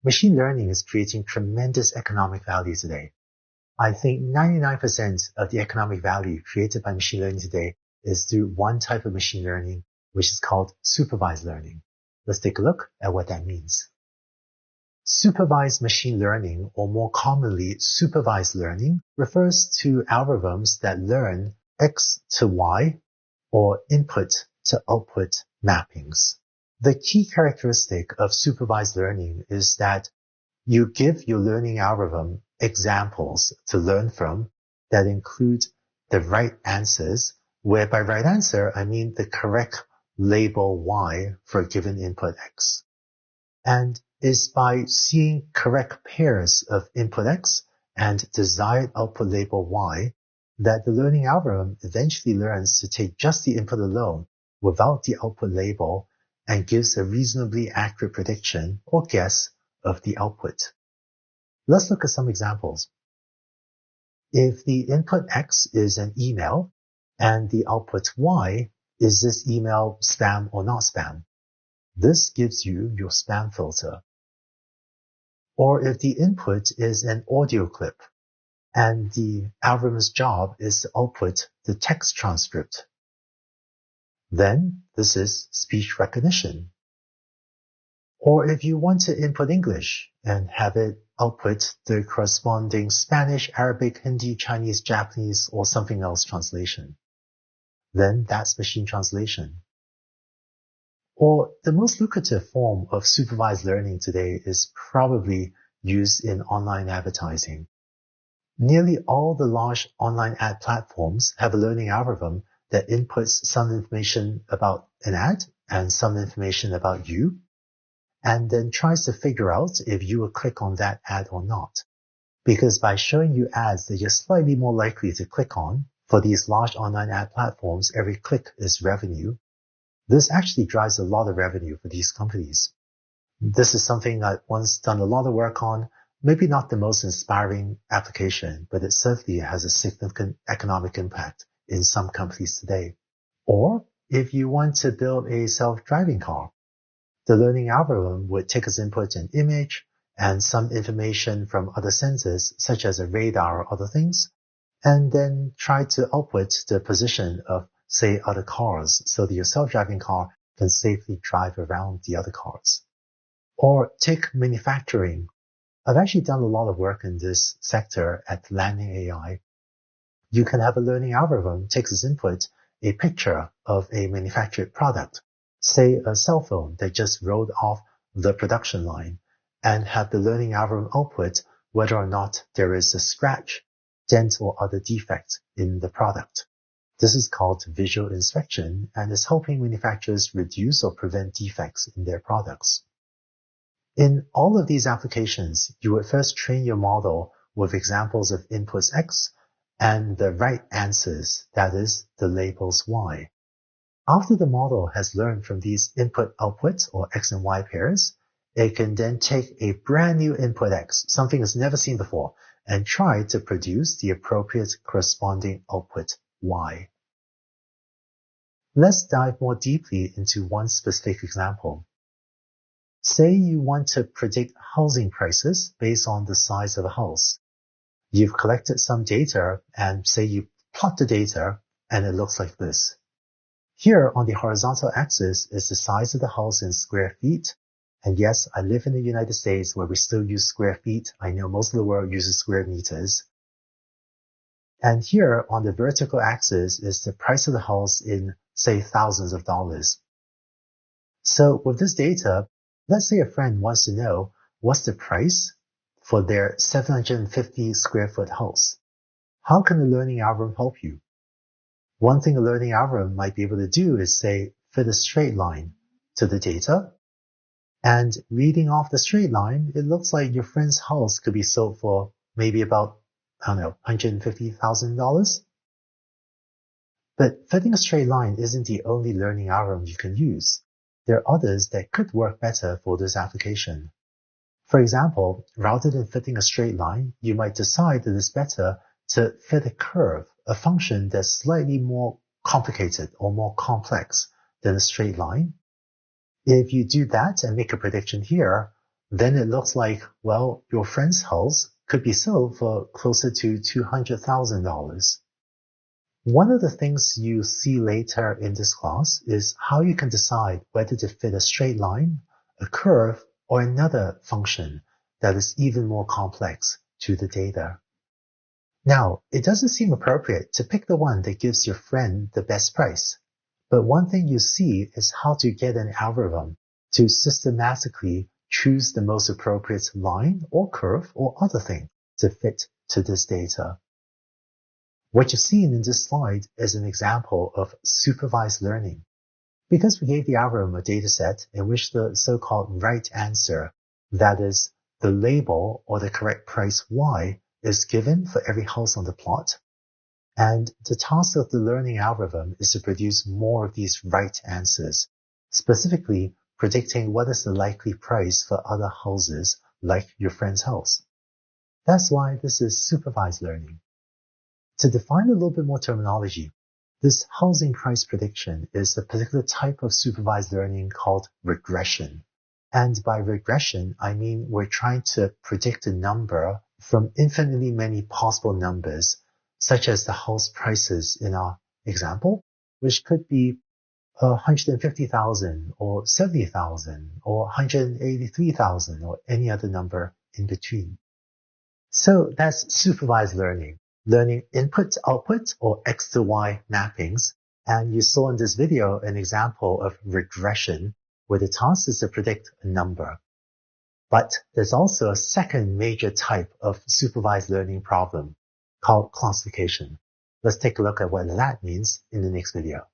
Machine learning is creating tremendous economic value today. I think 99% of the economic value created by machine learning today is through one type of machine learning, which is called supervised learning. Let's take a look at what that means. Supervised machine learning, or more commonly supervised learning, refers to algorithms that learn X to Y or input to output mappings. The key characteristic of supervised learning is that you give your learning algorithm examples to learn from that include the right answers, where by right answer, I mean the correct label Y for a given input X. And is by seeing correct pairs of input X and desired output label Y that the learning algorithm eventually learns to take just the input alone without the output label and gives a reasonably accurate prediction or guess of the output. Let's look at some examples. If the input X is an email and the output Y, is this email spam or not spam? This gives you your spam filter. Or if the input is an audio clip and the algorithm's job is to output the text transcript, then this is speech recognition. Or if you want to input English and have it output the corresponding Spanish, Arabic, Hindi, Chinese, Japanese, or something else translation, then that's machine translation. Or the most lucrative form of supervised learning today is probably used in online advertising. Nearly all the large online ad platforms have a learning algorithm that inputs some information about an ad and some information about you, and then tries to figure out if you will click on that ad or not. Because by showing you ads that you're slightly more likely to click on, for these large online ad platforms, every click is revenue. This actually drives a lot of revenue for these companies. This is something I've once done a lot of work on, maybe not the most inspiring application, but it certainly has a significant economic impact in some companies today. Or if you want to build a self-driving car, the learning algorithm would take as input an image and some information from other sensors, such as a radar or other things, and then try to output the position of, say, other cars, so that your self-driving car can safely drive around the other cars. Or take manufacturing. I've actually done a lot of work in this sector at Landing AI. You can have a learning algorithm take as input a picture of a manufactured product, say a cell phone that just rolled off the production line, and have the learning algorithm output whether or not there is a scratch, dent, or other defect in the product. This is called visual inspection and is helping manufacturers reduce or prevent defects in their products. In all of these applications, you would first train your model with examples of inputs X and the right answers, that is, the labels Y. After the model has learned from these input-output or X and Y pairs, it can then take a brand new input X, something it's never seen before, and try to produce the appropriate corresponding output Y. Let's dive more deeply into one specific example. Say you want to predict housing prices based on the size of a house. You've collected some data and say you plot the data and it looks like this. Here on the horizontal axis is the size of the house in square feet. And yes, I live in the United States where we still use square feet. I know most of the world uses square meters. And here on the vertical axis is the price of the house in, say, thousands of dollars. So with this data, let's say a friend wants to know what's the price for their 750 square foot house. How can a learning algorithm help you? One thing a learning algorithm might be able to do is say, fit a straight line to the data. And reading off the straight line, it looks like your friend's house could be sold for maybe about, $150,000. But fitting a straight line isn't the only learning algorithm you can use. There are others that could work better for this application. For example, rather than fitting a straight line, you might decide that it's better to fit a curve, a function that's slightly more complicated or more complex than a straight line. If you do that and make a prediction here, then it looks like, well, your friend's house could be sold for closer to $200,000. One of the things you see later in this class is how you can decide whether to fit a straight line, a curve, or another function that is even more complex to the data. Now, it doesn't seem appropriate to pick the one that gives your friend the best price, but one thing you see is how to get an algorithm to systematically choose the most appropriate line or curve or other thing to fit to this data. What you're seeing in this slide is an example of supervised learning. Because we gave the algorithm a dataset in which the so-called right answer, that is, the label or the correct price Y, is given for every house on the plot, and the task of the learning algorithm is to produce more of these right answers, specifically predicting what is the likely price for other houses like your friend's house. That's why this is supervised learning. To define a little bit more terminology, this housing price prediction is a particular type of supervised learning called regression. And by regression, I mean we're trying to predict a number from infinitely many possible numbers, such as the house prices in our example, which could be 150,000 or 70,000 or 183,000 or any other number in between. So that's supervised learning input-output or X to Y mappings. And you saw in this video an example of regression where the task is to predict a number. But there's also a second major type of supervised learning problem called classification. Let's take a look at what that means in the next video.